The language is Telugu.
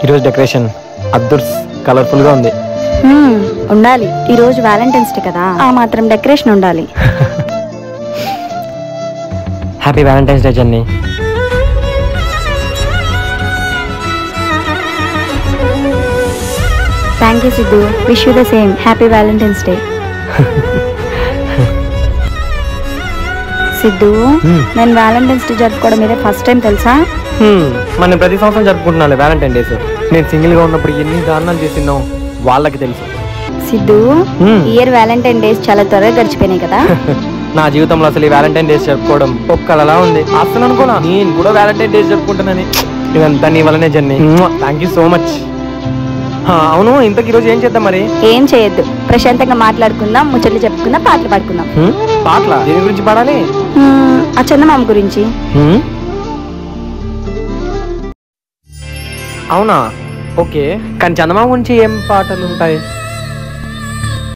ఈరోజు డెకరేషన్ అద్దుర్స్ కలర్ఫుల్ గా ఉంది. ఉండాలి, ఈ రోజు వ్యాలంటైన్స్ డే కదా, ఆ మాత్రం డెకరేషన్ ఉండాలి. Happy Valentine's day jenny. Thank you Siddhu, wish you the same. Happy Valentine's day. Siddhu, నేను వ్యాలంటైన్స్ డే జరుపుకోవడం ఇదే ఫస్ట్ టైం తెలుసా? మనం ప్రతి సంవత్సరం జరుపుకుంటున్నాను వ్యాలంటైన్ డేస్. నేను సింగిల్ గా ఉన్నప్పుడు ఎన్ని దారుణాలు చేసినో వాళ్ళకి తెలుసు. సిద్ధు, ఇయర్ వ్యాలంటైన్ డేస్ చాలా త్వరగా గడిచిపోయినాయి కదా. నా జీవితంలో అసలు ఈ వ్యాలంటైన్ డేస్ జరుపుకోవడం ఒక్కలా ఉంది. అసలు అనుకోనా నేను కూడా వ్యాలంటైన్ డేస్ జరుపుకుంటానని. ఇదంతా నీ వల్లనే journey. Thank you so much. అవును, ఇంతకు ఈరోజు ఏం చేద్దాం మరి? ఏం చేయొద్దు, ప్రశాంతంగా మాట్లాడుకుందాం, ముచ్చట్లు చెప్పుకుందాం, పాటలు పాడుకుందాం. పాటల దేని గురించి పాడాలి? ఆ చందమామ గురించి. అవునా, ఓకే. కానీ చందమామ గురించి ఏం పాటలు ఉంటాయి?